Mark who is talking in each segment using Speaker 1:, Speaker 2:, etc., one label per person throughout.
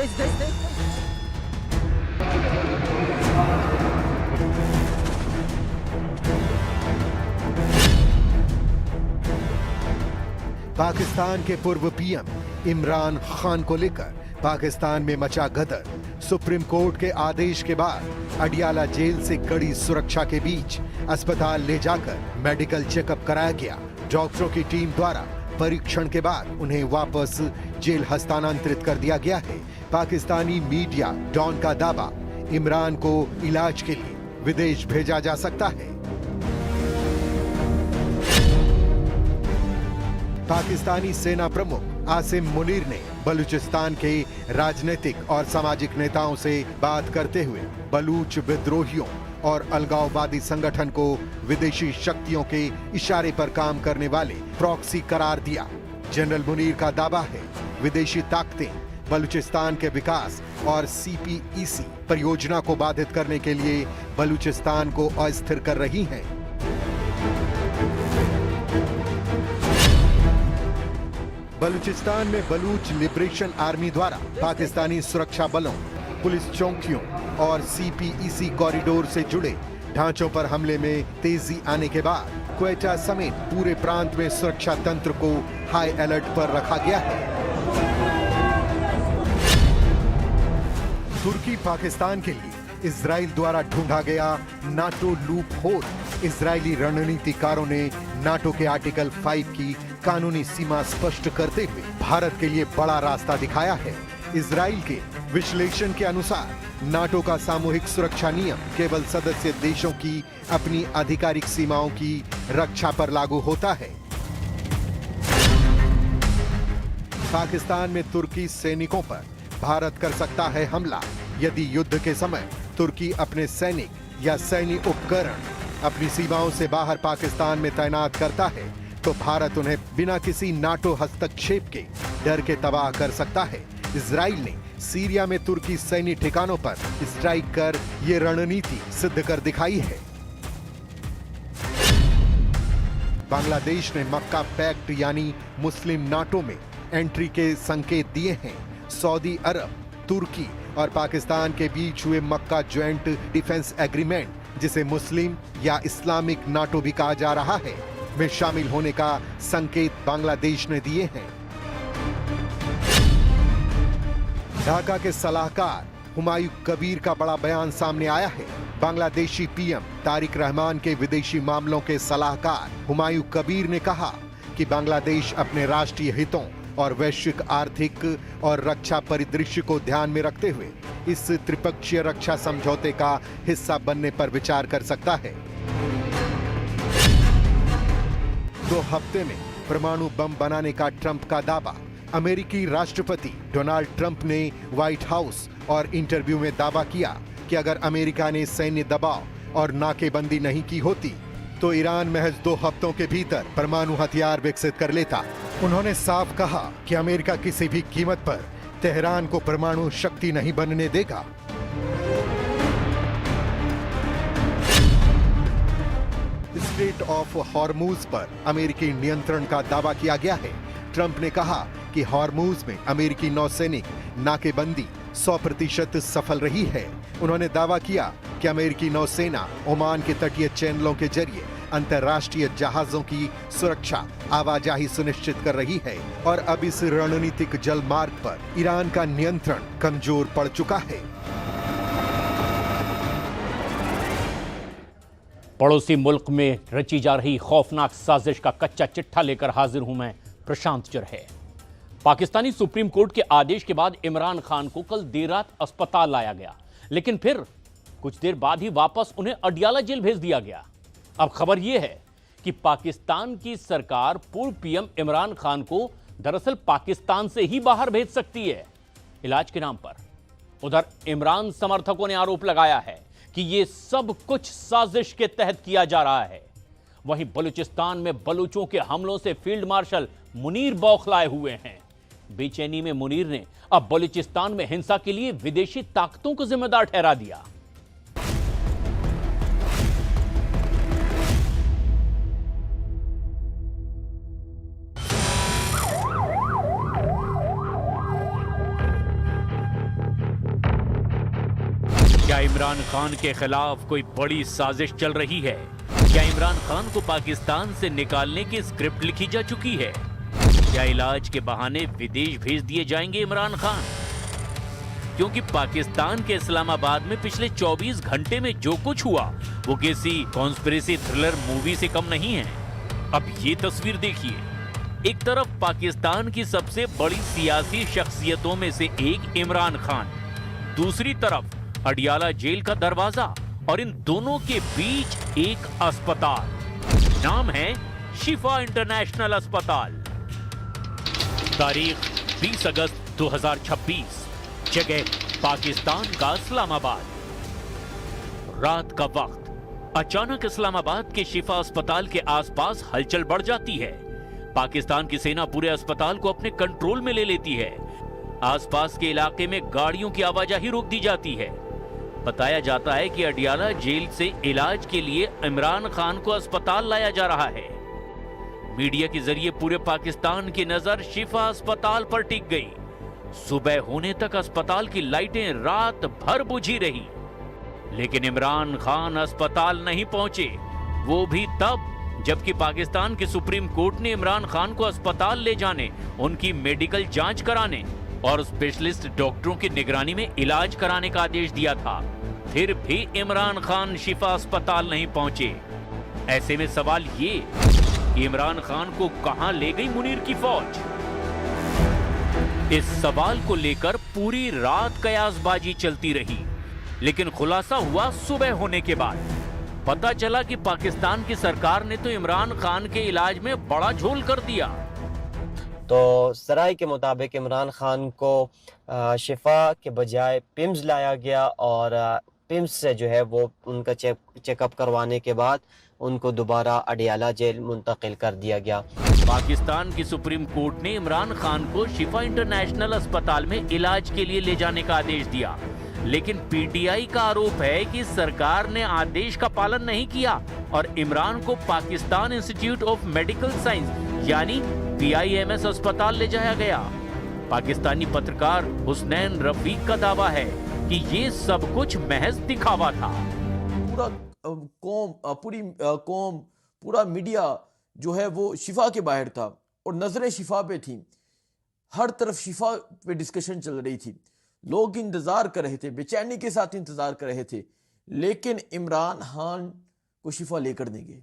Speaker 1: देख देख देख।
Speaker 2: पाकिस्तान के पूर्व पीएम इमरान खान को लेकर पाकिस्तान में मचा गदर। सुप्रीम कोर्ट के आदेश के बाद अडियाला जेल से कड़ी सुरक्षा के बीच अस्पताल ले जाकर मेडिकल चेकअप कराया गया। डॉक्टरों की टीम द्वारा परीक्षण के बाद उन्हें वापस जेल हस्तांतरित कर दिया गया है। पाकिस्तानी मीडिया डॉन का दावा, इमरान को इलाज के लिए विदेश भेजा जा सकता है। पाकिस्तानी सेना प्रमुख आसिम मुनीर ने बलूचिस्तान के राजनीतिक और सामाजिक नेताओं से बात करते हुए बलूच विद्रोहियों और अलगाववादी संगठन को विदेशी शक्तियों के इशारे पर काम करने वाले प्रॉक्सी करार दिया। जनरल मुनीर का दावा है, विदेशी ताकतें बलूचिस्तान के विकास और सीपीईसी परियोजना को बाधित करने के लिए बलूचिस्तान को अस्थिर कर रही हैं। बलूचिस्तान में बलूच लिबरेशन आर्मी द्वारा पाकिस्तानी सुरक्षा बलों, पुलिस चौकियों और सीपीईसी कॉरिडोर से जुड़े ढांचों पर हमले में तेजी आने के बाद क्वेटा समेत पूरे प्रांत में सुरक्षा तंत्र को हाई अलर्ट पर रखा गया है। तुर्की पाकिस्तान के लिए इजराइल द्वारा ढूंढा गया नाटो लूप होल। इजरायली रणनीतिकारों ने नाटो के आर्टिकल 5 की कानूनी सीमा स्पष्ट करते हुए भारत के लिए बड़ा रास्ता दिखाया है। इजराइल के विश्लेषण के अनुसार नाटो का सामूहिक सुरक्षा नियम केवल सदस्य देशों की अपनी आधिकारिक सीमाओं की रक्षा पर लागू होता है। पाकिस्तान में तुर्की सैनिकों पर भारत कर सकता है हमला यदि युद्ध के समय तुर्की अपने सैनिक या सैन्य उपकरण अपनी सीमाओं से बाहर पाकिस्तान में तैनात करता है तो भारत उन्हें बिना किसी नाटो हस्तक्षेप के डर के तबाह कर सकता है। इजराइल ने सीरिया में तुर्की सैन्य ठिकानों पर स्ट्राइक कर ये रणनीति सिद्ध कर दिखाई है। बांग्लादेश ने मक्का पैक्ट यानी मुस्लिम नाटो में एंट्री के संकेत दिए हैं। सऊदी अरब, तुर्की और पाकिस्तान के बीच हुए मक्का ज्वाइंट डिफेंस एग्रीमेंट, जिसे मुस्लिम या इस्लामिक नाटो भी कहा जा रहा है, में शामिल होने का संकेत बांग्लादेश ने दिए हैं। ढाका के सलाहकार हुमायूं कबीर का बड़ा बयान सामने आया है। बांग्लादेशी पीएम तारिक रहमान के विदेशी मामलों के सलाहकार हुमायूं कबीर ने कहा कि बांग्लादेश अपने राष्ट्रीय हितों और वैश्विक आर्थिक और रक्षा परिदृश्य को ध्यान में रखते हुए इस त्रिपक्षीय रक्षा समझौते का हिस्सा बनने पर विचार कर सकता है। 2 हफ्ते में परमाणु बम बनाने का ट्रंप का दावा। अमेरिकी राष्ट्रपति डोनाल्ड ट्रंप ने व्हाइट हाउस और इंटरव्यू में दावा किया कि अगर अमेरिका ने सैन्य दबाव और नाकेबंदी नहीं की होती तो ईरान महज 2 हफ्तों के भीतर परमाणु हथियार विकसित कर लेता। उन्होंने साफ कहा कि अमेरिका किसी भी कीमत पर तेहरान को परमाणु शक्ति नहीं बनने देगा। स्ट्रेट ऑफ हॉर्मुज पर अमेरिकी नियंत्रण का दावा किया गया है। ट्रंप ने कहा कि हॉर्मुज में अमेरिकी नौसैनिक नाकेबंदी 100% सफल रही है। उन्होंने दावा किया कि अमेरिकी नौसेना ओमान के तटीय चैनलों के जरिए अंतर्राष्ट्रीय जहाजों की सुरक्षा आवाजाही सुनिश्चित कर रही है और अब इस रणनीतिक जल मार्ग पर ईरान का नियंत्रण कमजोर पड़ चुका है।
Speaker 3: पड़ोसी मुल्क में रची जा रही खौफनाक साजिश का कच्चा चिट्ठा लेकर हाजिर हूं मैं, प्रशांत चरहे। पाकिस्तानी सुप्रीम कोर्ट के आदेश के बाद इमरान खान को कल देर रात अस्पताल लाया गया, लेकिन फिर कुछ देर बाद ही वापस उन्हें अडियाला जेल भेज दिया गया। अब खबर यह है कि पाकिस्तान की सरकार पूर्व पीएम इमरान खान को दरअसल पाकिस्तान से ही बाहर भेज सकती है इलाज के नाम पर। उधर इमरान समर्थकों ने आरोप लगाया है कि यह सब कुछ साजिश के तहत किया जा रहा है। वहीं बलूचिस्तान में बलूचों के हमलों से फील्ड मार्शल मुनीर बौखलाए हुए हैं। बेचैनी में मुनीर ने अब बलूचिस्तान में हिंसा के लिए विदेशी ताकतों को जिम्मेदार ठहरा दिया। क्या इमरान खान के खिलाफ कोई बड़ी साजिश चल रही है? क्या इमरान खान को पाकिस्तान से निकालने की स्क्रिप्ट लिखी जा चुकी है? क्या इलाज के बहाने विदेश भेज दिए जाएंगे इमरान खान? क्योंकि पाकिस्तान के इस्लामाबाद में पिछले 24 घंटे में जो कुछ हुआ वो किसी कॉन्स्पिरेसी थ्रिलर मूवी से कम नहीं है। अब ये तस्वीर देखिए, एक तरफ पाकिस्तान की सबसे बड़ी सियासी शख्सियतों में से एक इमरान खान, दूसरी तरफ अडियाला जेल का दरवाजा और इन दोनों के बीच एक अस्पताल, नाम है शिफा इंटरनेशनल अस्पताल। तारीख 20 अगस्त 2026, जगह पाकिस्तान का इस्लामाबाद। रात का वक्त, अचानक इस्लामाबाद के शिफा अस्पताल के आसपास हलचल बढ़ जाती है। पाकिस्तान की सेना पूरे अस्पताल को अपने कंट्रोल में ले लेती है। आसपास के इलाके में गाड़ियों की आवाजाही रोक दी जाती है। बताया जाता है कि अडियाला जेल से इलाज के लिए इमरान खान को अस्पताल लाया जा रहा है। मीडिया के जरिए पूरे पाकिस्तान की नजर शिफा अस्पताल पर टिक गई। सुबह होने तक अस्पताल की लाइटें रात भर बुझी रही, लेकिन इमरान खान अस्पताल नहीं पहुंचे। वो भी तब जबकि पाकिस्तान के सुप्रीम कोर्ट ने इमरान खान को अस्पताल ले जाने, उनकी मेडिकल जांच कराने और स्पेशलिस्ट डॉक्टरों की निगरानी में इलाज कराने का आदेश दिया था। फिर भी इमरान खान शिफा अस्पताल नहीं पहुंचे। ऐसे में सवाल ये कि इमरान खान को कहां ले गई मुनीर की फौज? इस सवाल को लेकर पूरी रात कयासबाजी चलती रही, लेकिन खुलासा हुआ सुबह होने के बाद। पता चला कि पाकिस्तान की सरकार ने तो इमरान खान के इलाज में बड़ा झोल कर दिया।
Speaker 1: तो सराय के मुताबिक इमरान खान को शिफा के बजाय पिम्स लाया गया और पिम्स से जो है वो उनका चेकअप करवाने के बाद उनको दोबारा अडियाला जेल मुंतकिल कर दिया गया।
Speaker 3: पाकिस्तान की सुप्रीम कोर्ट ने इमरान खान को शिफा इंटरनेशनल अस्पताल में इलाज के लिए ले जाने का आदेश दिया, लेकिन पीटीआई का आरोप है कि सरकार ने आदेश का पालन नहीं किया और इमरान को Pakistan institute of medical science यानी PIMS अस्पताल ले जाया गया। पाकिस्तानी पत्रकार हुसनैन रफीक का दावा है कि ये सब कुछ महज दिखावा था।
Speaker 4: पूरा मीडिया जो है वो शिफा के बाहर था और नजरें शिफा पे थी। हर तरफ शिफा पे डिस्कशन चल रही थी। लोग इंतजार कर रहे थे, बेचैनी के साथ इंतजार कर रहे थे, लेकिन इमरान खान को शिफा लेकर नहीं गए।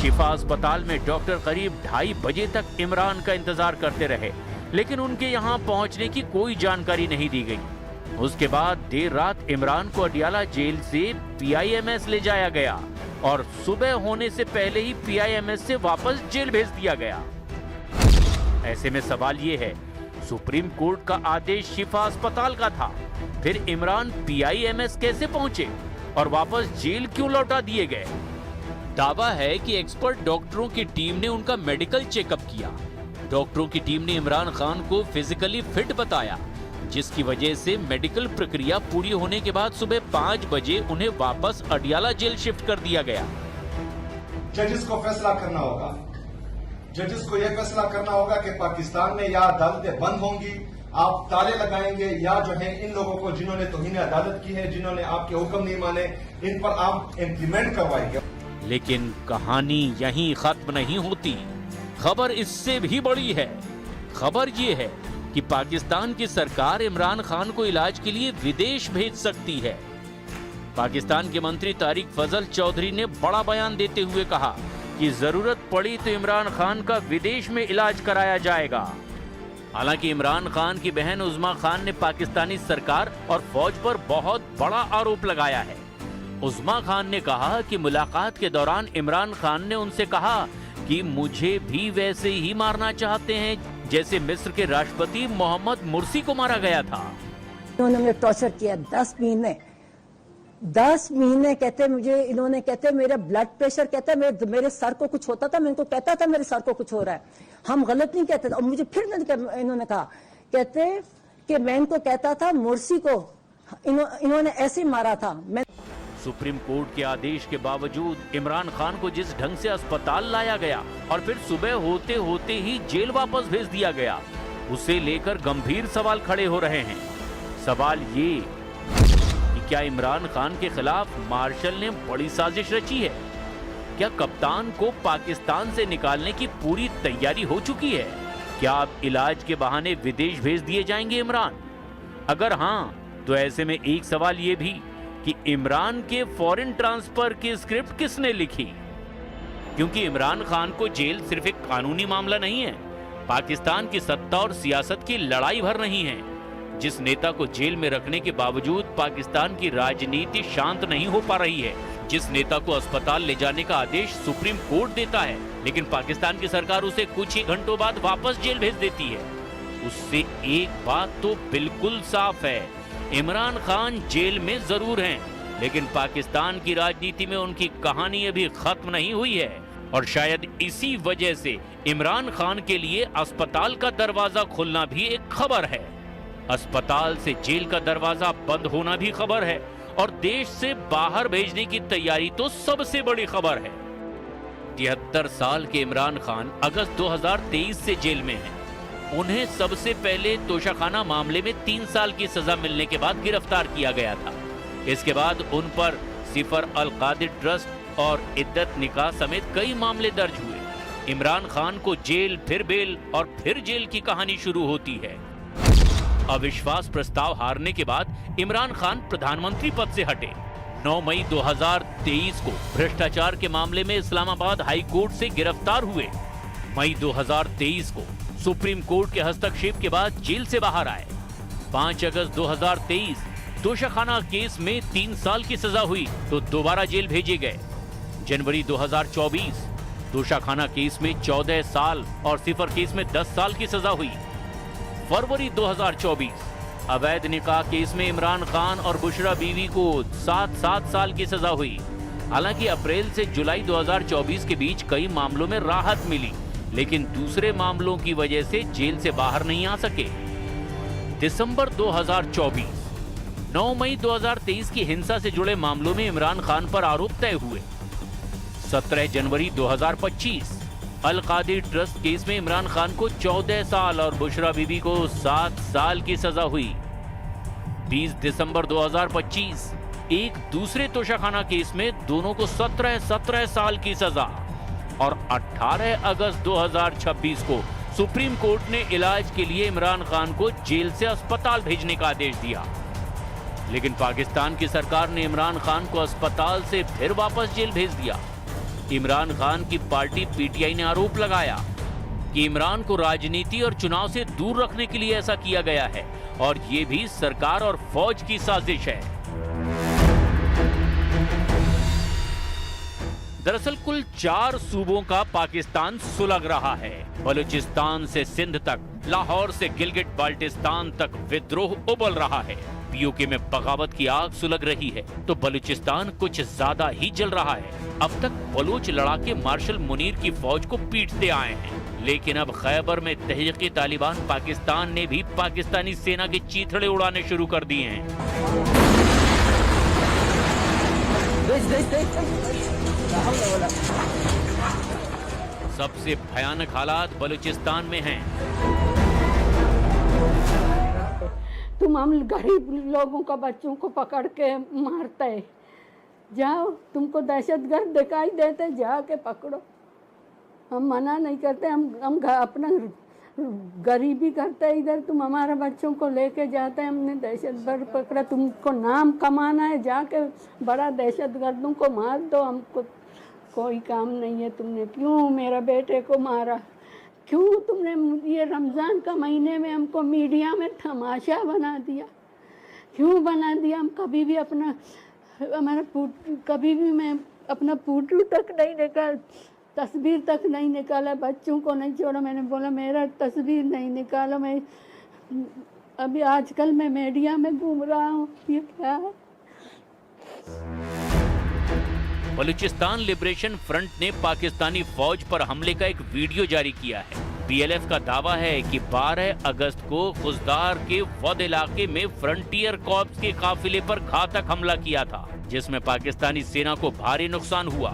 Speaker 3: शिफा अस्पताल में डॉक्टर करीब 2:30 बजे तक इमरान का इंतजार करते रहे, लेकिन उनके यहां पहुंचने की कोई जानकारी नहीं दी गई। उसके बाद देर रात इमरान को अडियाला जेल से PIMS ले जाया गया और सुबह होने से पहले ही PIMS से वापस जेल भेज दिया गया। ऐसे में सवाल ये है, सुप्रीम कोर्ट का आदेश शिफा अस्पताल का था, फिर इमरान PIMS कैसे पहुंचे और वापस जेल क्यों लौटा दिए गए? दावा है कि एक्सपर्ट डॉक्टरों की टीम ने उनका मेडिकल चेकअप किया। डॉक्टरों की टीम ने इमरान खान को फिजिकली फिट बताया, जिसकी वजह से मेडिकल प्रक्रिया पूरी होने के बाद सुबह 5 बजे उन्हें वापस अडियाला जेल शिफ्ट कर दिया गया।
Speaker 5: जजेस को फैसला करना होगा। जजेस को यह फैसला करना होगा कि पाकिस्तान में या अदालतें बंद होंगी, आप ताले लगाएंगे, या जो है इन लोगों को जिन्होंने तौहीन अदालत की है, जिन्होंने आपके हुक्म नहीं माने, इन पर आप इम्प्लीमेंट करवाएंगे।
Speaker 3: लेकिन कहानी यहीं खत्म नहीं होती। खबर इससे भी बड़ी है। खबर ये है कि पाकिस्तान की सरकार इमरान खान को इलाज के लिए विदेश भेज सकती है। पाकिस्तान के मंत्री तारिक फजल चौधरी ने बड़ा बयान देते हुए कहा कि जरूरत पड़ी तो इमरान खान का विदेश में इलाज कराया जाएगा। हालांकि इमरान खान की बहन उज़्मा खान ने पाकिस्तानी सरकार और फौज पर बहुत बड़ा आरोप लगाया है। उज़्मा खान ने कहा कि मुलाकात के दौरान इमरान खान ने उनसे कहा कि मुझे भी वैसे ही मारना चाहते हैं जैसे मिस्र के राष्ट्रपति मोहम्मद मुर्सी को मारा गया था।
Speaker 6: इन्होंने मुझे टॉर्चर किया 10 महीने कहते मुझे, इन्होंने कहते मेरा ब्लड प्रेशर, कहता मेरे सर को कुछ होता था, मैं इनको कहता था मेरे सर को कुछ हो रहा है, हम गलत नहीं कहते। और मुझे फिर इन्होंने कहा, कहते कि मैं इनको कहता था मुर्सी को इन्होंने ऐसे मारा था। मैं
Speaker 3: सुप्रीम कोर्ट के आदेश के बावजूद इमरान खान को जिस ढंग से अस्पताल लाया गया और फिर सुबह होते होते ही जेल वापस भेज दिया गया, उसे लेकर गंभीर सवाल खड़े हो रहे हैं। सवाल ये कि क्या इमरान खान के खिलाफ मार्शल ने बड़ी साजिश रची है? क्या कप्तान को पाकिस्तान से निकालने की पूरी तैयारी हो चुकी है? क्या अब इलाज के बहाने विदेश भेज दिए जाएंगे इमरान? अगर हाँ, तो ऐसे में एक सवाल ये भी कि इमरान के फॉरेन ट्रांसफर की स्क्रिप्ट किसने लिखी? क्योंकि इमरान खान को जेल सिर्फ एक कानूनी मामला नहीं है, पाकिस्तान की सत्ता और सियासत की लड़ाई भर नहीं है। जिस नेता को जेल में रखने के बावजूद पाकिस्तान की राजनीति शांत नहीं हो पा रही है, जिस नेता को अस्पताल ले जाने का आदेश सुप्रीम कोर्ट देता है, लेकिन पाकिस्तान की सरकार उसे कुछ ही घंटों बाद वापस जेल भेज देती है, उससे एक बात तो बिल्कुल साफ है, इमरान खान जेल में जरूर हैं, लेकिन पाकिस्तान की राजनीति में उनकी कहानी अभी खत्म नहीं हुई है। और शायद इसी वजह से इमरान खान के लिए अस्पताल का दरवाजा खुलना भी एक खबर है, अस्पताल से जेल का दरवाजा बंद होना भी खबर है, और देश से बाहर भेजने की तैयारी तो सबसे बड़ी खबर है। 73 साल के इमरान खान अगस्त 2023 से जेल में हैं। उन्हें सबसे पहले तोशाखाना मामले में 3 साल की सजा मिलने के बाद गिरफ्तार किया गया था। इसके बाद उन पर सिफर अल कादिर ट्रस्ट और इद्दत निकाह समेत कई मामले दर्ज हुए। इमरान खान को जेल, फिर बेल और फिर जेल की कहानी शुरू होती है। अविश्वास प्रस्ताव हारने के बाद इमरान खान प्रधानमंत्री पद से हटे। 9 मई 2023 को भ्रष्टाचार के मामले में इस्लामाबाद हाई कोर्ट से गिरफ्तार हुए। मई 2023 को सुप्रीम कोर्ट के हस्तक्षेप के बाद जेल से बाहर आए। 5 अगस्त 2023 तोशाखाना केस में 3 साल की सजा हुई तो दोबारा जेल भेजे गए। जनवरी 2024 तोशाखाना केस में 14 साल और सिफर केस में 10 साल की सजा हुई। फरवरी 2024 अवैध निकाह केस में इमरान खान और बुशरा बीवी को 7 साल की सजा हुई। हालांकि अप्रैल से जुलाई 2024 के बीच कई मामलों में राहत मिली, लेकिन दूसरे मामलों की वजह से जेल से बाहर नहीं आ सके। दिसंबर 2024 9 मई 2023 की हिंसा से जुड़े मामलों में इमरान खान पर आरोप तय हुए। 17 जनवरी 2025 अल कादिर ट्रस्ट केस में इमरान खान को 14 साल और बुशरा बीबी को 7 साल की सजा हुई। 20 दिसंबर 2025 एक दूसरे तोशाखाना केस में दोनों को 17 साल की सजा। और 18 अगस्त 2026 को सुप्रीम कोर्ट ने इलाज के लिए इमरान खान को जेल से अस्पताल भेजने का आदेश दिया, लेकिन पाकिस्तान की सरकार ने इमरान खान को अस्पताल से फिर वापस जेल भेज दिया। इमरान खान की पार्टी पीटीआई ने आरोप लगाया कि इमरान को राजनीति और चुनाव से दूर रखने के लिए ऐसा किया गया है और ये भी सरकार और फौज की साजिश है। दरअसल कुल 4 सूबों का पाकिस्तान सुलग रहा है। बलूचिस्तान से सिंध तक, लाहौर से गिलगिट बाल्टिस्तान तक विद्रोह उबल रहा है। पीओके में बगावत की आग सुलग रही है तो बलूचिस्तान कुछ ज्यादा ही जल रहा है। अब तक बलूच लड़ाके मार्शल मुनीर की फौज को पीटते आए हैं, लेकिन अब खैबर में तहरीक तालिबान पाकिस्तान ने भी पाकिस्तानी सेना के चीथड़े उड़ाने शुरू कर दिए हैं। सबसे भयानक हालात बलूचिस्तान में हैं।
Speaker 7: तुम हम गरीब लोगों का बच्चों को पकड़ के मारते, जाओ, तुमको दहशतगर्द दिखाई देते जाके पकड़ो। हम मना नहीं करते, हम अपना गरीबी करते इधर, तुम हमारे बच्चों को लेके जाते हैं, हमने दहशतगर्द पकड़ा, तुमको नाम कमाना है, जाके बड़ा दहशतगर्दों को मार दो, हमको कोई काम नहीं है। तुमने क्यों मेरा बेटे को मारा, क्यों तुमने ये रमज़ान का महीने में हमको मीडिया में तमाशा बना दिया, क्यों बना दिया? हम कभी भी कभी भी मैं अपना फोटो तक नहीं निकाल, तस्वीर तक नहीं निकाला, बच्चों को नहीं छोड़ा। मैंने बोला मेरा तस्वीर नहीं निकाला। मैं अभी आजकल मैं मीडिया में घूम रहा हूँ, ये क्या है?
Speaker 3: बलूचिस्तान लिबरेशन फ्रंट ने पाकिस्तानी फौज पर हमले का एक वीडियो जारी किया है। बीएलएफ का दावा है कि 12 अगस्त को खुजदार के वद इलाके में फ्रंटियर कॉर्प्स के काफिले पर घातक हमला किया था, जिसमें पाकिस्तानी सेना को भारी नुकसान हुआ।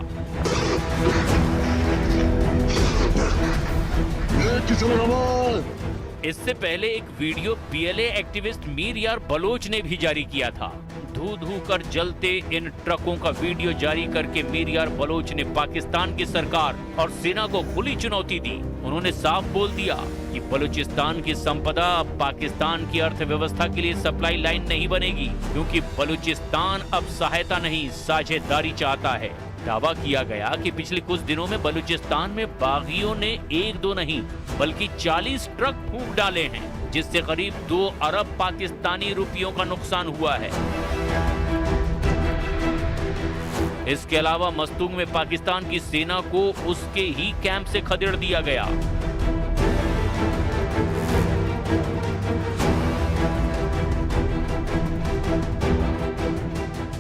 Speaker 3: इससे पहले एक वीडियो बीएलए एक्टिविस्ट मीर यार बलोच ने भी जारी किया था। धू धू कर जलते इन ट्रकों का वीडियो जारी करके मीर यार बलोच ने पाकिस्तान की सरकार और सेना को खुली चुनौती दी। उन्होंने साफ बोल दिया कि बलूचिस्तान की संपदा अब पाकिस्तान की अर्थव्यवस्था के लिए सप्लाई लाइन नहीं बनेगी, क्योंकि बलूचिस्तान अब सहायता नहीं साझेदारी चाहता है। दावा किया गया कि पिछले कुछ दिनों में बलूचिस्तान में बागियों ने 1-2 नहीं बल्कि 40 ट्रक फूंक डाले हैं, जिससे करीब 2 अरब पाकिस्तानी रुपयों का नुकसान हुआ है। इसके अलावा मस्तूंग में पाकिस्तान की सेना को उसके ही कैंप से खदेड़ दिया गया।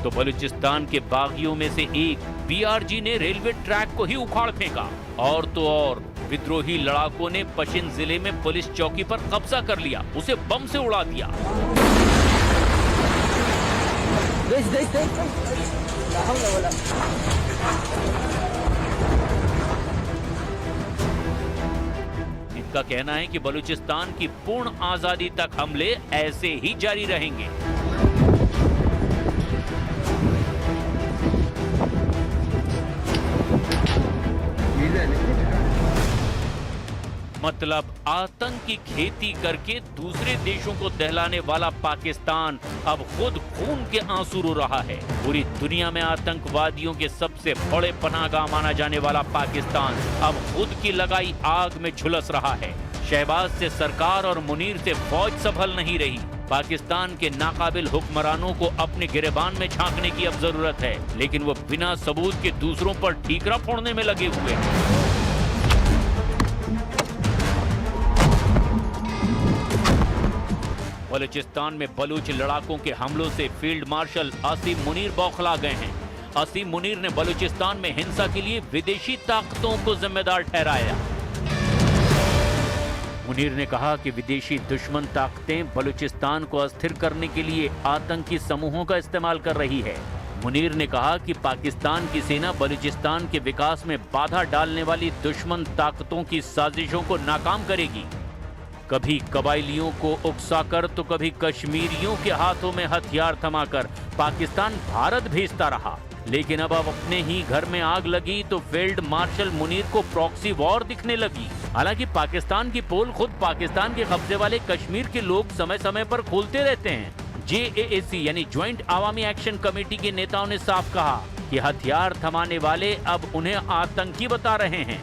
Speaker 3: तो बलूचिस्तान के बागियों में से एक बीआरजी ने रेलवे ट्रैक को ही उखाड़ फेंका, और तो और विद्रोही लड़ाकों ने पशिन जिले में पुलिस चौकी पर कब्जा कर लिया, उसे बम से उड़ा दिया। इनका कहना है कि बलूचिस्तान की पूर्ण आजादी तक हमले ऐसे ही जारी रहेंगे। मतलब आतंक की खेती करके दूसरे देशों को दहलाने वाला पाकिस्तान अब खुद खून के आंसू रो रहा है। पूरी दुनिया में आतंकवादियों के सबसे बड़े पनाहगाह माना जाने वाला पाकिस्तान अब खुद की लगाई आग में झुलस रहा है। शहबाज से सरकार और मुनीर से फौज संभल नहीं रही। पाकिस्तान के नाकाबिल हुक्मरानों को अपने गिरेबान में झांकने की अब जरूरत है, लेकिन वो बिना सबूत के दूसरों पर ठीकरा फोड़ने में लगे हुए हैं। बलूचिस्तान में बलूच लड़ाकों के हमलों से फील्ड मार्शल असीम मुनीर बौखला गए हैं। असीम मुनीर ने बलूचिस्तान में हिंसा के लिए विदेशी ताकतों को जिम्मेदार ठहराया। मुनीर ने कहा कि विदेशी दुश्मन ताकतें बलूचिस्तान को अस्थिर करने के लिए आतंकी समूहों का इस्तेमाल कर रही है। मुनीर ने कहा कि पाकिस्तान की सेना बलूचिस्तान के विकास में बाधा डालने वाली दुश्मन ताकतों की साजिशों को नाकाम करेगी। कभी कबायलियों को उकसाकर तो कभी कश्मीरियों के हाथों में हथियार थमाकर पाकिस्तान भारत भेजता रहा, लेकिन अब अपने ही घर में आग लगी तो फील्ड मार्शल मुनीर को प्रॉक्सी वॉर दिखने लगी। हालांकि पाकिस्तान की पोल खुद पाकिस्तान के कब्जे वाले कश्मीर के लोग समय समय पर खोलते रहते हैं। JAAC यानी ज्वाइंट आवामी एक्शन कमेटी के नेताओं ने साफ कहा कि हथियार थमाने वाले अब उन्हें आतंकी बता रहे हैं।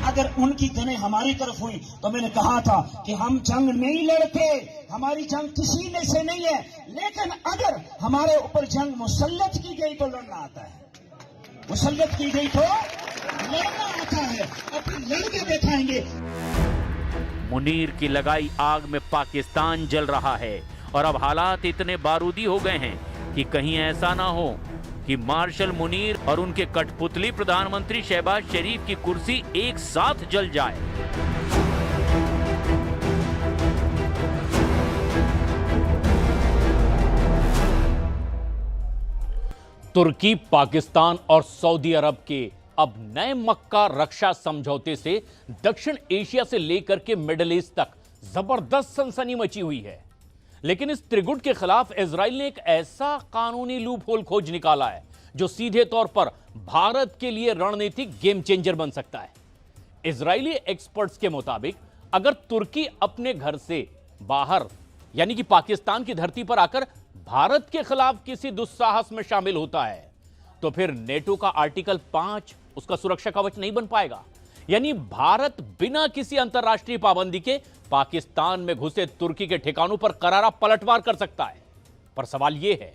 Speaker 8: अगर उनकी गने हमारी तरफ हुई तो मैंने कहा था कि हम जंग नहीं लड़ते, हमारी जंग किसी में से नहीं है, लेकिन अगर हमारे ऊपर जंग मुसल्लत की गई तो लड़ना आता है, मुसल्लत की गई तो लड़ना आता है, अपनी लड़के दिखाएंगे।
Speaker 3: मुनीर की लगाई आग में पाकिस्तान जल रहा है और अब हालात इतने बारूदी हो गए हैं कि कहीं ऐसा ना हो कि मार्शल मुनीर और उनके कठपुतली प्रधानमंत्री शहबाज शरीफ की कुर्सी एक साथ जल जाए। तुर्की, पाकिस्तान और सऊदी अरब के अब नए मक्का रक्षा समझौते से दक्षिण एशिया से लेकर के मिडिल ईस्ट तक जबरदस्त सनसनी मची हुई है। लेकिन इस त्रिगुट के खिलाफ इजराइल ने एक ऐसा कानूनी लूपहोल खोज निकाला है जो सीधे तौर पर भारत के लिए रणनीतिक गेम चेंजर बन सकता है। इजरायली एक्सपर्ट्स के मुताबिक अगर तुर्की अपने घर से बाहर यानी कि पाकिस्तान की धरती पर आकर भारत के खिलाफ किसी दुस्साहस में शामिल होता है तो फिर नेटो का आर्टिकल 5 उसका सुरक्षा कवच नहीं बन पाएगा। यानी भारत बिना किसी अंतरराष्ट्रीय पाबंदी के पाकिस्तान में घुसे तुर्की के ठिकानों पर करारा पलटवार कर सकता है। पर सवाल यह है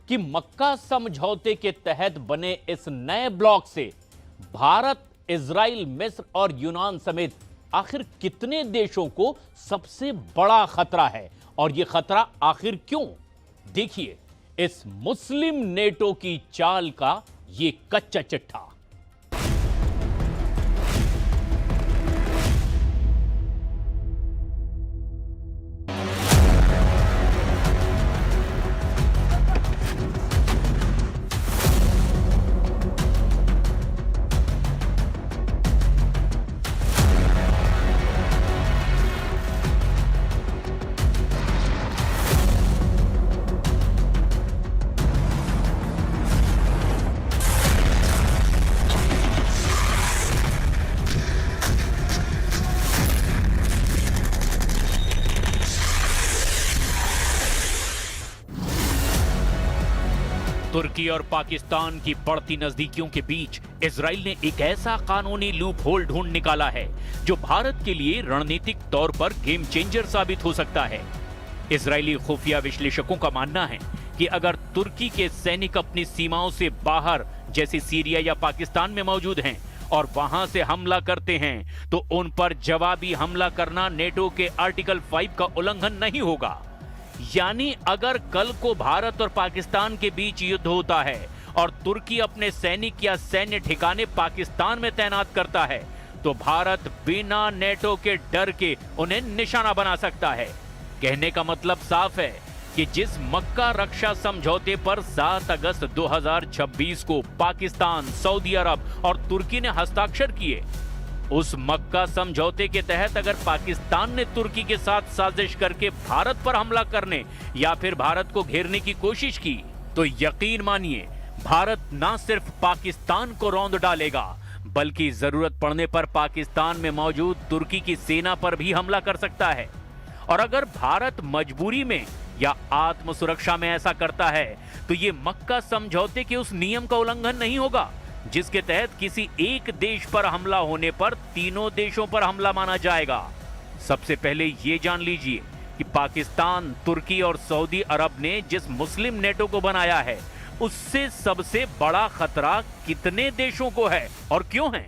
Speaker 3: कि मक्का समझौते के तहत बने इस नए ब्लॉक से भारत, इजराइल, मिस्र और यूनान समेत आखिर कितने देशों को सबसे बड़ा खतरा है और यह खतरा आखिर क्यों? देखिए इस मुस्लिम नेटो की चाल का यह कच्चा चिट्ठा। तुर्की और पाकिस्तान की बढ़ती नजदीकियों के बीच इजराइल ने एक ऐसा कानूनी लूप होल ढूंढ निकाला है जो भारत के लिए रणनीतिक तौर पर गेम चेंजर साबित हो सकता है। इजरायली खुफिया विश्लेषकों का मानना है कि अगर तुर्की के सैनिक अपनी सीमाओं से बाहर जैसे सीरिया या पाकिस्तान में मौजूद हैं और वहां से हमला करते हैं तो उन पर जवाबी हमला करना नेटो के आर्टिकल 5 का उल्लंघन नहीं होगा। यानी अगर कल को भारत और पाकिस्तान के बीच युद्ध होता है और तुर्की अपने सैनिक या सैन्य ठिकाने पाकिस्तान में तैनात करता है तो भारत बिना नेटो के डर के उन्हें निशाना बना सकता है। कहने का मतलब साफ है कि जिस मक्का रक्षा समझौते पर 7 अगस्त 2026 को पाकिस्तान, सऊदी अरब और तुर्की ने हस्ताक्षर किए, उस मक्का समझौते के तहत अगर पाकिस्तान ने तुर्की के साथ साजिश करके भारत पर हमला करने या फिर भारत को घेरने की कोशिश की तो यकीन मानिए भारत न सिर्फ पाकिस्तान को रौंद डालेगा बल्कि जरूरत पड़ने पर पाकिस्तान में मौजूद तुर्की की सेना पर भी हमला कर सकता है। और अगर भारत मजबूरी में या आत्म सुरक्षा में ऐसा करता है तो ये मक्का समझौते के उस नियम का उल्लंघन नहीं होगा जिसके तहत किसी एक देश पर हमला होने पर तीनों देशों पर हमला माना जाएगा। सबसे पहले ये जान लीजिए कि पाकिस्तान, तुर्की और सऊदी अरब ने जिस मुस्लिम नेटो को बनाया है उससे सबसे बड़ा खतरा कितने देशों को है और क्यों है।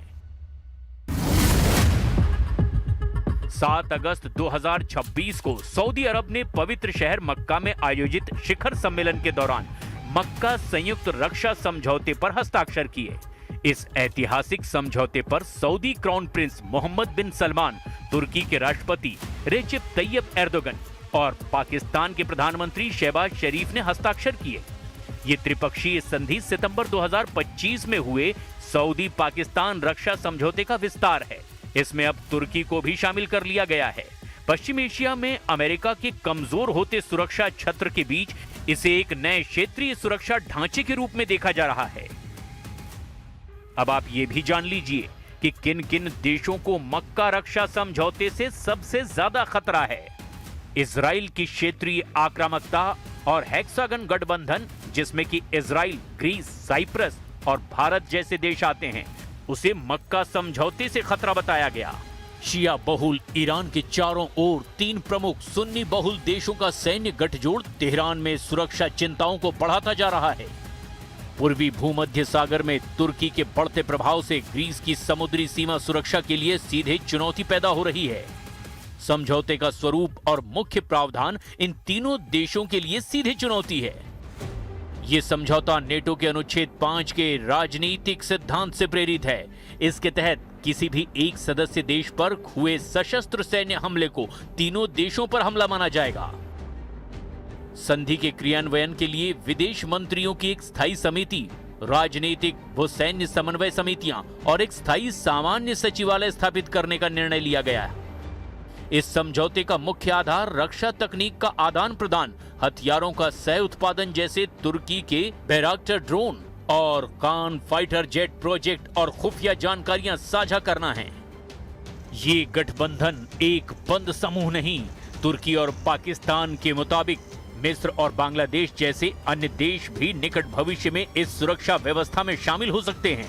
Speaker 3: 7 अगस्त 2026 को सऊदी अरब ने पवित्र शहर मक्का में आयोजित शिखर सम्मेलन के दौरान मक्का संयुक्त रक्षा समझौते पर हस्ताक्षर किए। इस ऐतिहासिक समझौते पर सऊदी क्राउन प्रिंस मोहम्मद बिन सलमान, तुर्की के राष्ट्रपति रेसिप तैयब एर्दोगन और पाकिस्तान के प्रधानमंत्री शहबाज शरीफ ने हस्ताक्षर किए। ये त्रिपक्षीय संधि सितंबर 2025 में हुए सऊदी पाकिस्तान रक्षा समझौते का विस्तार है। इसमें अब तुर्की को भी शामिल कर लिया गया है। पश्चिम एशिया में अमेरिका के कमजोर होते सुरक्षा छत्र के बीच इसे एक नए क्षेत्रीय सुरक्षा ढांचे के रूप में देखा जा रहा है। अब आप ये भी जान लीजिए कि किन किन देशों को मक्का रक्षा समझौते से सबसे ज्यादा खतरा है। इजराइल की क्षेत्रीय आक्रामकता और हेक्सागन गठबंधन जिसमें कि इजराइल, ग्रीस, साइप्रस और भारत जैसे देश आते हैं, उसे मक्का समझौते से खतरा बताया गया। शिया बहुल ईरान के चारों ओर 3 प्रमुख सुन्नी बहुल देशों का सैन्य गठजोड़ तेहरान में सुरक्षा चिंताओं को बढ़ाता जा रहा है। पूर्वी भूमध्य सागर में तुर्की के बढ़ते प्रभाव से ग्रीस की समुद्री सीमा सुरक्षा के लिए सीधे चुनौती पैदा हो रही है। समझौते का स्वरूप और मुख्य प्रावधान इन तीनों देशों के लिए सीधे चुनौती है। ये समझौता नेटो के अनुच्छेद 5 के राजनीतिक सिद्धांत से प्रेरित है। इसके तहत किसी भी एक सदस्य देश पर हुए सशस्त्र सैन्य हमले को तीनों देशों पर हमला माना जाएगा। संधि के क्रियान्वयन के लिए विदेश मंत्रियों की एक स्थायी समिति, राजनीतिक व सैन्य समन्वय समितियां और एक स्थायी सामान्य सचिवालय स्थापित करने का निर्णय लिया गया है। इस समझौते का मुख्य आधार रक्षा तकनीक का आदान प्रदान, हथियारों का सह उत्पादन जैसे तुर्की के बैराक्टर ड्रोन और कान फाइटर जेट प्रोजेक्ट और खुफिया जानकारियां साझा करना है। ये गठबंधन एक बंद समूह नहीं, तुर्की और पाकिस्तान के मुताबिक मिस्र और बांग्लादेश जैसे अन्य देश भी निकट भविष्य में इस सुरक्षा व्यवस्था में शामिल हो सकते हैं।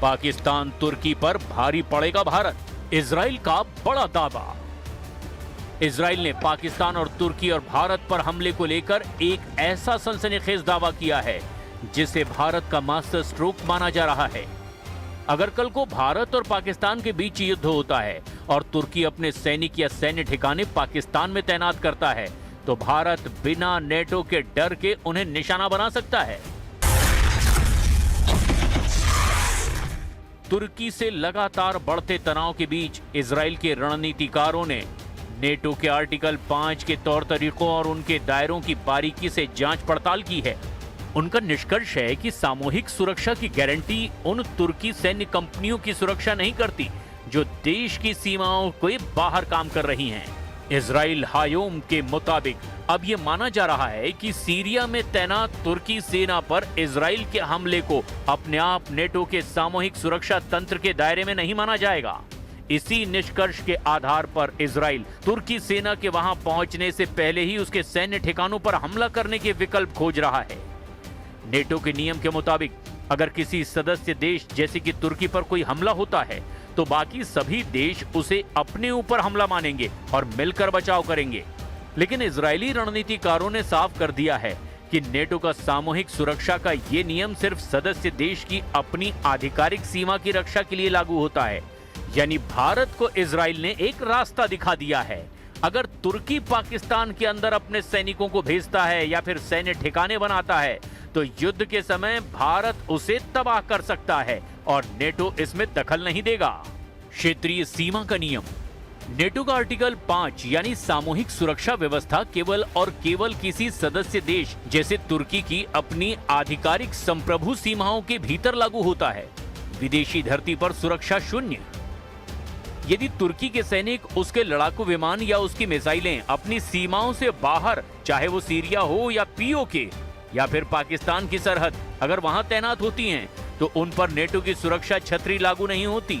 Speaker 3: पाकिस्तान तुर्की पर भारी पड़ेगा भारत, इजराइल का बड़ा दावा। इजराइल ने पाकिस्तान और तुर्की और भारत पर हमले को लेकर एक ऐसा सनसनीखेज दावा किया है जिसे भारत का मास्टर स्ट्रोक माना जा रहा है। अगर कल को भारत और पाकिस्तान के बीच युद्ध होता है और तुर्की अपने सैनिक या सैन्य ठिकाने पाकिस्तान में तैनात करता है तो भारत बिना नेटो के डर के उन्हें निशाना बना सकता है। तुर्की से लगातार बढ़ते तनाव के बीच इजराइल के रणनीतिकारों ने नेटो के आर्टिकल 5 के तौर तरीकों और उनके दायरों की बारीकी से जांच पड़ताल की है। उनका निष्कर्ष है कि सामूहिक सुरक्षा की गारंटी उन तुर्की सैन्य कंपनियों की सुरक्षा नहीं करती जो देश की सीमाओं के बाहर काम कर रही हैं। इजराइल हायोम के मुताबिक अब ये माना जा रहा है कि सीरिया में तैनात तुर्की सेना पर इजराइल के हमले को अपने आप नेटो के सामूहिक सुरक्षा तंत्र के दायरे में नहीं माना जाएगा। इसी निष्कर्ष के आधार पर इजराइल तुर्की सेना के वहां पहुंचने से पहले ही उसके सैन्य ठिकानों पर हमला करने के विकल्प खोज रहा है। नेटो के नियम के मुताबिक अगर किसी सदस्य देश जैसे कि तुर्की पर कोई हमला होता है तो बाकी सभी देश उसे अपने ऊपर हमला मानेंगे और मिलकर बचाव करेंगे। लेकिन इजरायली रणनीतिकारों ने साफ कर दिया है कि नेटो का सामूहिक सुरक्षा का ये नियम सिर्फ सदस्य देश की अपनी आधिकारिक सीमा की रक्षा के लिए लागू होता है। यानी भारत को इजराइल ने एक रास्ता दिखा दिया है। अगर तुर्की पाकिस्तान के अंदर अपने सैनिकों को भेजता है या फिर सैन्य ठिकाने बनाता है तो युद्ध के समय भारत उसे तबाह कर सकता है और नेटो इसमें दखल नहीं देगा। क्षेत्रीय सीमा का नियम। नेटो का आर्टिकल 5 यानी सामूहिक सुरक्षा व्यवस्था केवल और केवल किसी सदस्य देश जैसे तुर्की की अपनी आधिकारिक संप्रभु सीमाओं के भीतर लागू होता है। विदेशी धरती पर सुरक्षा शून्य। यदि तुर्की के सैनिक, उसके लड़ाकू विमान या उसकी मिसाइलें अपनी सीमाओं से बाहर, चाहे वो सीरिया हो या पीओके या फिर पाकिस्तान की सरहद, अगर वहां तैनात होती हैं, तो उन पर नेटो की सुरक्षा छतरी लागू नहीं होती।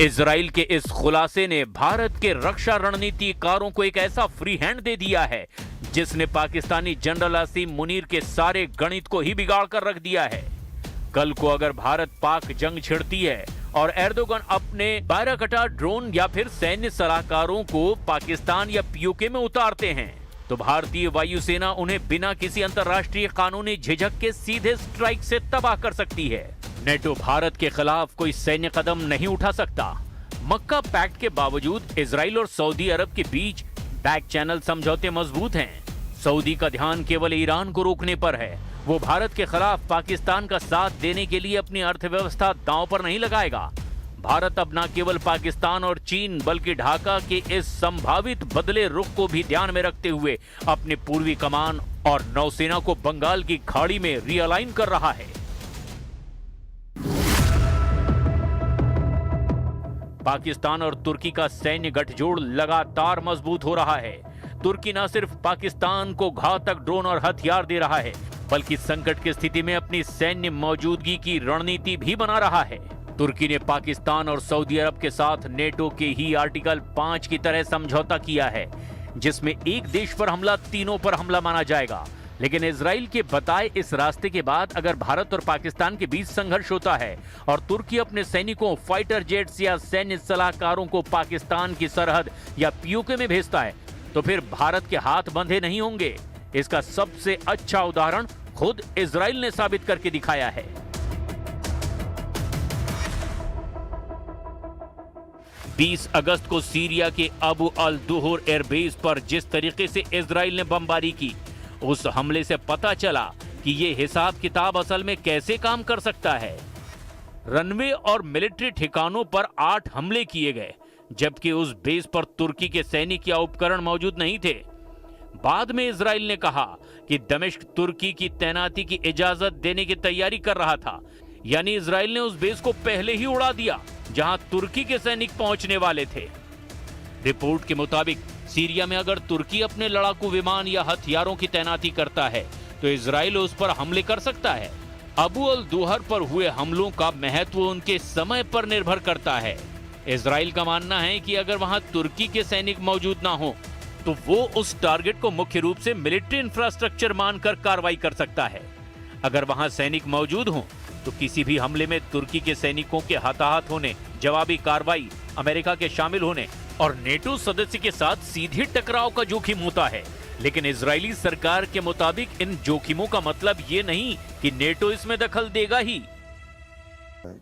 Speaker 3: इजराइल के इस खुलासे ने भारत के रक्षा रणनीतिकारों को एक ऐसा फ्री हैंड दे दिया है जिसने पाकिस्तानी जनरल आसिम मुनीर के सारे गणित को ही बिगाड़ कर रख दिया है। कल को अगर भारत पाक जंग छिड़ती है और एर्दोगन अपने बायराकटार ड्रोन या फिर सैन्य सलाहकारों को पाकिस्तान या पीओके में उतारते हैं तो भारतीय वायुसेना उन्हें बिना किसी अंतर्राष्ट्रीय कानूनी झिझक के सीधे स्ट्राइक से तबाह कर सकती है। नेटो भारत के खिलाफ कोई सैन्य कदम नहीं उठा सकता। मक्का पैक्ट के बावजूद इजराइल और सऊदी अरब के बीच बैक चैनल समझौते मजबूत हैं। सऊदी का ध्यान केवल ईरान को रोकने पर है। वो भारत के खिलाफ पाकिस्तान का साथ देने के लिए अपनी अर्थव्यवस्था दांव पर नहीं लगाएगा। भारत अब न केवल पाकिस्तान और चीन बल्कि ढाका के इस संभावित बदले रुख को भी ध्यान में रखते हुए अपने पूर्वी कमान और नौसेना को बंगाल की खाड़ी में रियलाइन कर रहा है। पाकिस्तान और तुर्की का सैन्य गठजोड़ लगातार मजबूत हो रहा है। तुर्की न सिर्फ पाकिस्तान को घातक ड्रोन और हथियार दे रहा है बल्कि संकट की स्थिति में अपनी सैन्य मौजूदगी की रणनीति भी बना रहा है। तुर्की ने पाकिस्तान और सऊदी अरब के साथ नेटो के ही आर्टिकल 5 की तरह समझौता किया है जिसमें एक देश पर हमला तीनों पर हमला माना जाएगा। लेकिन इजराइल के बताए इस रास्ते के बाद अगर भारत और पाकिस्तान के बीच संघर्ष होता है और तुर्की अपने सैनिकों, फाइटर जेट्स या सैन्य सलाहकारों को पाकिस्तान की सरहद या पीओके में भेजता है तो फिर भारत के हाथ बंधे नहीं होंगे। इसका सबसे अच्छा उदाहरण खुद इजराइल ने साबित करके दिखाया है। बीस अगस्त को सीरिया के अबू अल दुहर एयरबेस पर जिस तरीके से इजराइल ने बमबारी की, उस हमले से पता चला कि ये हिसाब किताब असल में कैसे काम कर सकता है। रनवे और मिलिट्री ठिकानों पर 8 हमले किए गए जबकि उस बेस पर तुर्की के सैनिक या उपकरण मौजूद नहीं थे। बाद में इजराइल ने कहा कि दमिश्क तुर्की की तैनाती की इजाजत देने की तैयारी कर रहा था, यानी इजराइल ने उस बेस को पहले ही उड़ा दिया जहां तुर्की के सैनिक पहुंचने वाले थे। रिपोर्ट के मुताबिक सीरिया में अगर तुर्की अपने लड़ाकू विमान या हथियारों की तैनाती करता है तो इजराइल उस पर हमले कर सकता है। अबू अल दुहर पर हुए हमलों का महत्व उनके समय पर निर्भर करता है। इजराइल का मानना है कि अगर वहां तुर्की के सैनिक मौजूद ना हो तो वो उस टारगेट को मुख्य रूप से मिलिट्री इंफ्रास्ट्रक्चर मानकर कार्रवाई कर सकता है। अगर वहां सैनिक मौजूद हों तो किसी भी हमले में तुर्की के सैनिकों के हताहत होने, जवाबी कार्रवाई, अमेरिका के शामिल होने और नेटो सदस्य के साथ सीधे टकराव का जोखिम होता है। लेकिन इजरायली सरकार के मुताबिक इन जोखिमों का मतलब ये नहीं कि नेटो इसमें दखल देगा ही।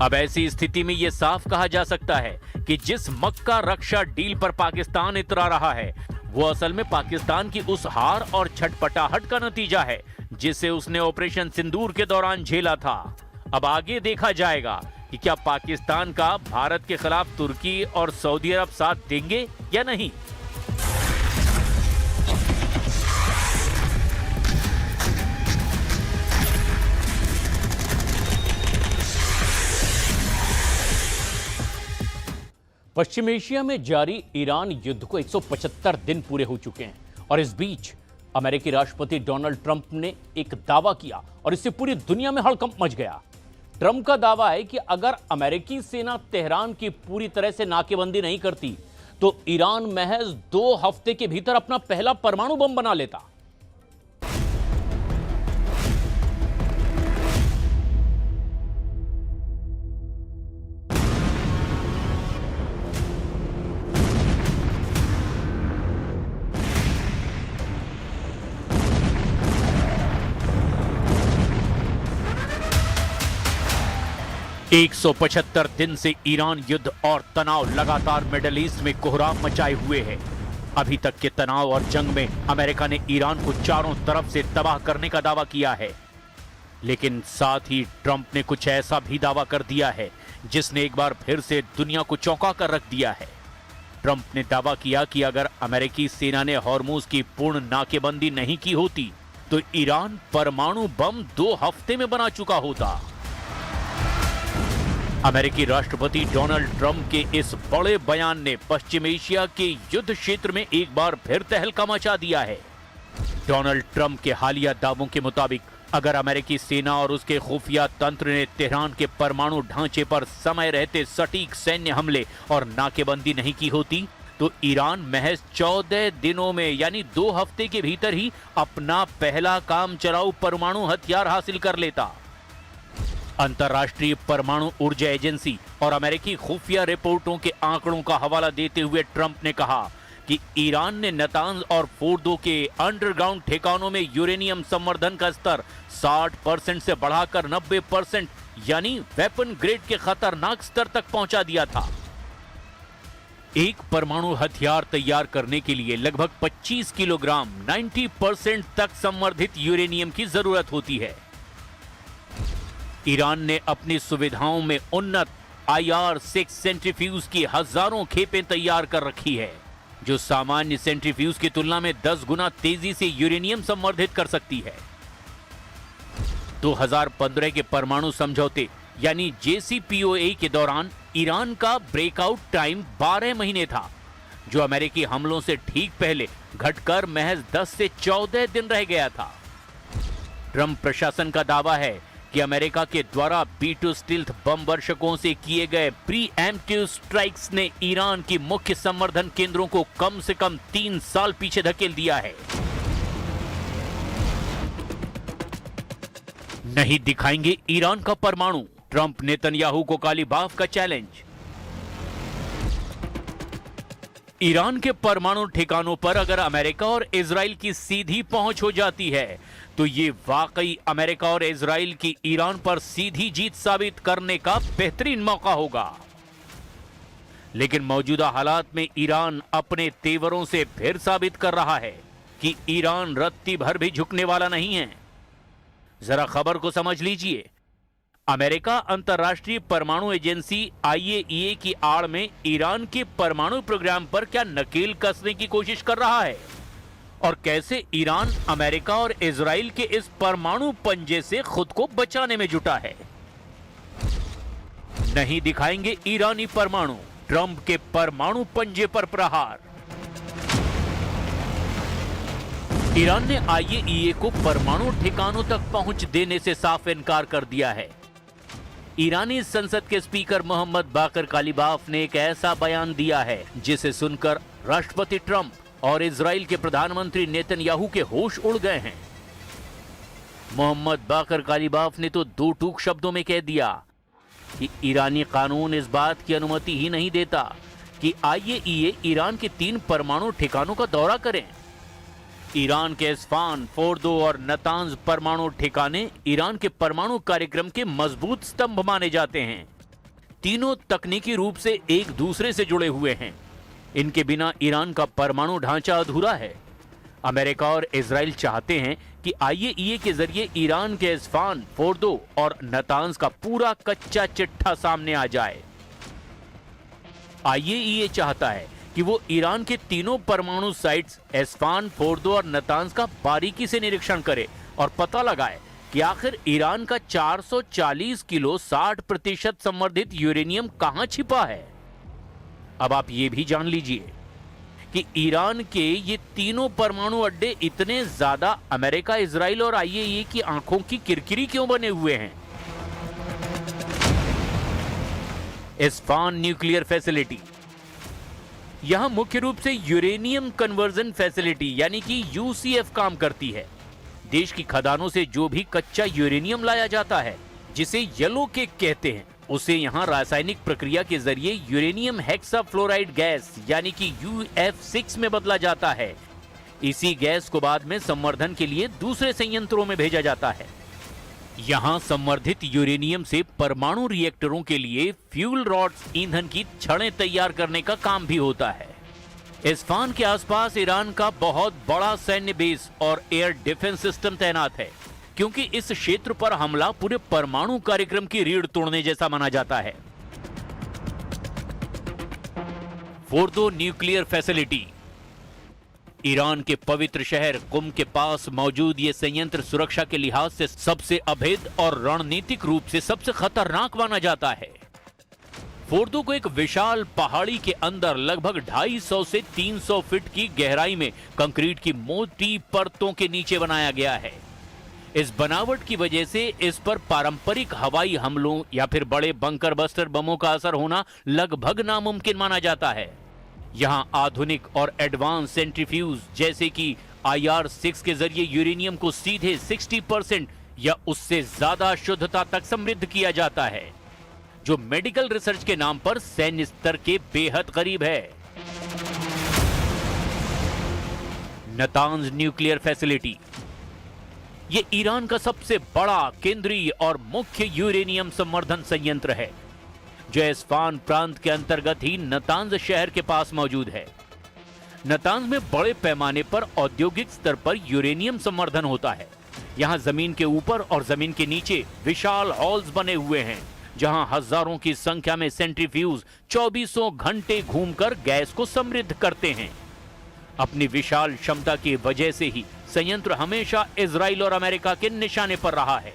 Speaker 3: अब ऐसी स्थिति में यह साफ कहा जा सकता है कि जिस मक्का रक्षा डील पर पाकिस्तान इतरा रहा है वो असल में पाकिस्तान की उस हार और छटपटाहट का नतीजा है जिसे उसने ऑपरेशन सिंदूर के दौरान झेला था। अब आगे देखा जाएगा कि क्या पाकिस्तान का भारत के खिलाफ तुर्की और सऊदी अरब साथ देंगे या नहीं। पश्चिम एशिया में जारी ईरान युद्ध को 175 दिन पूरे हो चुके हैं और इस बीच अमेरिकी राष्ट्रपति डोनाल्ड ट्रंप ने एक दावा किया और इससे पूरी दुनिया में हड़कंप मच गया। ट्रंप का दावा है कि अगर अमेरिकी सेना तेहरान की पूरी तरह से नाकेबंदी नहीं करती तो ईरान महज 2 हफ्ते के भीतर अपना पहला परमाणु बम बना लेता। एक 175 दिन से ईरान युद्ध और तनाव लगातार मिडिल ईस्ट में कोहराम मचाए हुए है। अभी तक के तनाव और जंग में अमेरिका ने ईरान को चारों तरफ से तबाह करने का दावा किया है, लेकिन साथ ही ट्रंप ने कुछ ऐसा भी दावा कर दिया है जिसने एक बार फिर से दुनिया को चौंका कर रख दिया है। ट्रंप ने दावा किया कि अगर अमेरिकी सेना ने हॉर्मुज की पूर्ण नाकेबंदी नहीं की होती तो ईरान परमाणु बम 2 हफ्ते में बना चुका होता। अमेरिकी राष्ट्रपति डोनाल्ड ट्रंप के इस बड़े बयान ने पश्चिम एशिया के युद्ध क्षेत्र में एक बार फिर तहलका मचा दिया है। डोनाल्ड ट्रंप के हालिया दावों के मुताबिक अगर अमेरिकी सेना और उसके खुफिया तंत्र ने तेहरान के परमाणु ढांचे पर समय रहते सटीक सैन्य हमले और नाकेबंदी नहीं की होती तो ईरान महज 14 दिनों में यानी 2 हफ्ते के भीतर ही अपना पहला काम चलाऊ परमाणु हथियार हासिल कर लेता। अंतर्राष्ट्रीय परमाणु ऊर्जा एजेंसी और अमेरिकी खुफिया रिपोर्टों के आंकड़ों का हवाला देते हुए ट्रंप ने कहा कि ईरान ने नतांज और फोर्दो के अंडरग्राउंड ठिकानों में यूरेनियम संवर्धन का स्तर 60% से बढ़ाकर 90% यानी वेपन ग्रेड के खतरनाक स्तर तक पहुंचा दिया था। एक परमाणु हथियार तैयार करने के लिए लगभग 25 किलोग्राम 90% तक संवर्धित यूरेनियम की जरूरत होती है। ईरान ने अपनी सुविधाओं में उन्नत IR-6 सेंट्रीफ्यूज की हजारों खेपें तैयार कर रखी है जो सामान्य सेंट्रीफ्यूज की तुलना में 10 गुना तेजी से यूरेनियम संवर्धित कर सकती है। 2015 के परमाणु समझौते यानी JCPOA के दौरान ईरान का ब्रेकआउट टाइम 12 महीने था, जो अमेरिकी हमलों से ठीक पहले घटकर महज 10 से 14 दिन रह गया था। ट्रंप प्रशासन का दावा है कि अमेरिका के द्वारा B-2 स्टील्थ बम वर्षकों से किए गए प्रीएम्प्टिव स्ट्राइक्स ने ईरान की मुख्य संवर्धन केंद्रों को कम से कम 3 साल पीछे धकेल दिया है। नहीं दिखाएंगे ईरान का परमाणु, ट्रंप नेतन्याहू को काली बाफ का चैलेंज। ईरान के परमाणु ठिकानों पर अगर अमेरिका और इजराइल की सीधी पहुंच हो जाती है तो ये वाकई अमेरिका और इजराइल की ईरान पर सीधी जीत साबित करने का बेहतरीन मौका होगा। लेकिन मौजूदा हालात में ईरान अपने तेवरों से फिर साबित कर रहा है कि ईरान रत्ती भर भी झुकने वाला नहीं है। जरा खबर को समझ लीजिए। अमेरिका अंतर्राष्ट्रीय परमाणु एजेंसी IAEA की आड़ में ईरान के परमाणु प्रोग्राम पर क्या नकेल कसने की कोशिश कर रहा है और कैसे ईरान अमेरिका और इजराइल के इस परमाणु पंजे से खुद को बचाने में जुटा है। नहीं दिखाएंगे ईरानी परमाणु, ट्रंप के परमाणु पंजे पर प्रहार। ईरान ने IAEA को परमाणु ठिकानों तक पहुंच देने से साफ इनकार कर दिया है। ईरानी संसद के स्पीकर मोहम्मद बाकर कालिबाफ ने एक ऐसा बयान दिया है जिसे सुनकर राष्ट्रपति ट्रंप और इजराइल के प्रधानमंत्री नेतन्याहू के होश उड़ गए हैं। मोहम्मद बाकर कालिबाफ ने तो 2 टूक शब्दों में कह दिया कि ईरानी कानून इस बात की अनुमति ही नहीं देता कि IAEA ईरान के 3 परमाणु ठिकानों का दौरा करें। ईरान के इस्फान, फोर्दो और नतांज परमाणु ठिकाने ईरान के परमाणु कार्यक्रम के मजबूत स्तंभ माने जाते हैं। तीनों तकनीकी रूप से एक दूसरे से जुड़े हुए हैं। इनके बिना ईरान का परमाणु ढांचा अधूरा है। अमेरिका और इजराइल चाहते हैं कि IAEA के जरिए ईरान के इस्फान, फोर्दो और नतांज का पूरा कच्चा चिट्ठा सामने आ जाए। IAEA चाहता है कि वो ईरान के तीनों परमाणु साइट्स इस्फान, फोर्दो और नतांज का बारीकी से निरीक्षण करे और पता लगाए कि आखिर ईरान का 440 किलो 60% संवर्धित यूरेनियम कहां छिपा है। अब आप ये भी जान लीजिए कि ईरान के ये तीनों परमाणु अड्डे इतने ज्यादा अमेरिका, इजराइल और IAEA की आंखों की किरकिरी क्यों बने हुए हैं। इस्फान न्यूक्लियर फैसिलिटी, यहां मुख्य रूप से यूरेनियम कन्वर्जन फैसिलिटी यानी कि UCF काम करती है। देश की खदानों से जो भी कच्चा यूरेनियम लाया जाता है, जिसे येलो केक कहते हैं, उसे यहां रासायनिक प्रक्रिया के जरिए यूरेनियम हेक्साफ्लोराइड गैस यानी कि UF6 में बदला जाता है। इसी गैस को बाद में संवर्धन के लिए दूसरे संयंत्रों में भेजा जाता है। यहां संवर्धित यूरेनियम से परमाणु रिएक्टरों के लिए फ्यूल रॉड्स, ईंधन की छड़ें तैयार करने का काम भी होता है। इस्फान के आसपास ईरान का बहुत बड़ा सैन्य बेस और एयर डिफेंस सिस्टम तैनात है, क्योंकि इस क्षेत्र पर हमला पूरे परमाणु कार्यक्रम की रीढ़ तोड़ने जैसा माना जाता है। फोर्दो न्यूक्लियर फैसिलिटी, ईरान के पवित्र शहर कुम के पास मौजूद ये संयंत्र सुरक्षा के लिहाज से सबसे अभेद और रणनीतिक रूप से सबसे खतरनाक माना जाता है। फोर्दो को एक विशाल पहाड़ी के अंदर लगभग 250 से 300 फीट की गहराई में कंक्रीट की मोटी परतों के नीचे बनाया गया है। इस बनावट की वजह से इस पर पारंपरिक हवाई हमलों या फिर बड़े बंकर बस्टर बमों का असर होना लगभग नामुमकिन माना जाता है। यहां आधुनिक और एडवांस सेंट्रीफ्यूज जैसे कि IR6 के जरिए यूरेनियम को सीधे 60% या उससे ज्यादा शुद्धता तक समृद्ध किया जाता है, जो मेडिकल रिसर्च के नाम पर सैन्य स्तर के बेहद करीब है। नतांज न्यूक्लियर फैसिलिटी, ये ईरान का सबसे बड़ा केंद्रीय और मुख्य यूरेनियम संवर्धन संयंत्र है, जो इस्फान प्रांत के अंतर्गत ही नतांज शहर के पास मौजूद है। नतांज में बड़े पैमाने पर औद्योगिक स्तर पर यूरेनियम संवर्धन होता है। यहां जमीन के ऊपर और जमीन के नीचे विशाल हॉल्स बने हुए हैं, जहां हजारों की संख्या में सेंट्रीफ्यूज 24 घंटे घूमकर गैस को समृद्ध करते हैं। अपनी विशाल क्षमता की वजह से ही संयंत्र हमेशा इजराइल और अमेरिका के निशाने पर रहा है।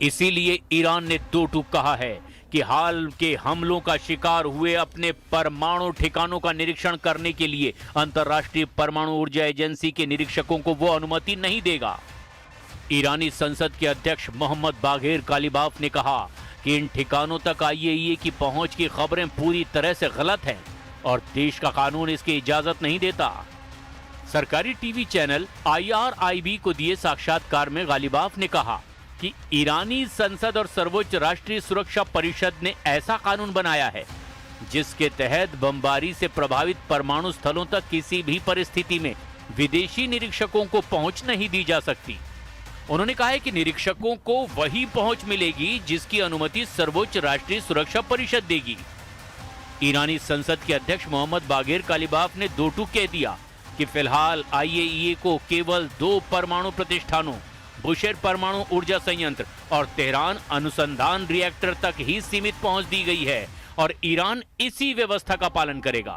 Speaker 3: इसीलिए ईरान ने दो टूक कहा है कि हाल के हमलों का शिकार हुए अपने परमाणु ठिकानों का निरीक्षण करने के लिए अंतर्राष्ट्रीय परमाणु ऊर्जा एजेंसी के निरीक्षकों को वो अनुमति नहीं देगा। ईरानी संसद के अध्यक्ष मोहम्मद बाघेर कालिबाफ ने कहा कि इन ठिकानों तक IAEA की पहुंच की खबरें पूरी तरह से गलत हैं और देश का कानून इसकी इजाजत नहीं देता। सरकारी टीवी चैनल IRIB को दिए साक्षात्कार में गालिबाफ ने कहा कि ईरानी संसद और सर्वोच्च राष्ट्रीय सुरक्षा परिषद ने ऐसा कानून बनाया है जिसके तहत बमबारी से प्रभावित परमाणु स्थलों तक किसी भी परिस्थिति में विदेशी निरीक्षकों को पहुंच नहीं दी जा सकती। उन्होंने कहा है कि निरीक्षकों को वही पहुंच मिलेगी जिसकी अनुमति सर्वोच्च राष्ट्रीय सुरक्षा परिषद देगी। ईरानी संसद के अध्यक्ष मोहम्मद बाघेर कालिबाफ ने दो टूक कह दिया कि फिलहाल IAEA को केवल 2 परमाणु प्रतिष्ठानों बुशेर परमाणु ऊर्जा संयंत्र और तेहरान अनुसंधान रिएक्टर तक ही सीमित पहुंच दी गई है और ईरान इसी व्यवस्था का पालन करेगा।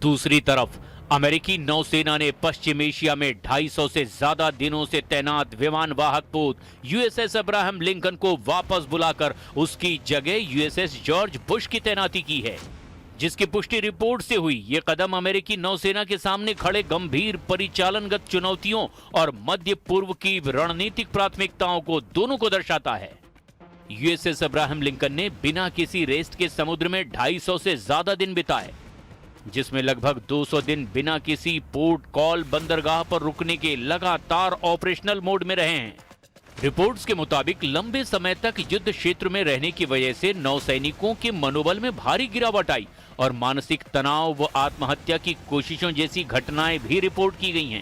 Speaker 3: दूसरी तरफ अमेरिकी नौसेना ने पश्चिम एशिया में 250 से ज्यादा दिनों से तैनात विमान वाहक पोत यूएसएस अब्राहम लिंकन को वापस बुलाकर उसकी जगह यूएसएस जॉर्ज बुश की तैनाती की है, जिसकी पुष्टि रिपोर्ट से हुई। ये कदम अमेरिकी नौसेना के सामने खड़े गंभीर परिचालनगत चुनौतियों और मध्य पूर्व की रणनीतिक प्राथमिकताओं को दोनों को दर्शाता है। यूएसएस अब्राहम लिंकन ने बिना किसी रेस्ट के समुद्र में 250 से ज्यादा दिन बिताए, जिसमें लगभग 200 दिन बिना किसी पोर्ट कॉल बंदरगाह पर रुकने के लगातार ऑपरेशनल मोड में रहे हैं। रिपोर्ट्स के मुताबिक लंबे समय तक युद्ध क्षेत्र में रहने की वजह से नौसैनिकों के मनोबल में भारी गिरावट आई और मानसिक तनाव व आत्महत्या की कोशिशों जैसी घटनाएं भी रिपोर्ट की गई हैं।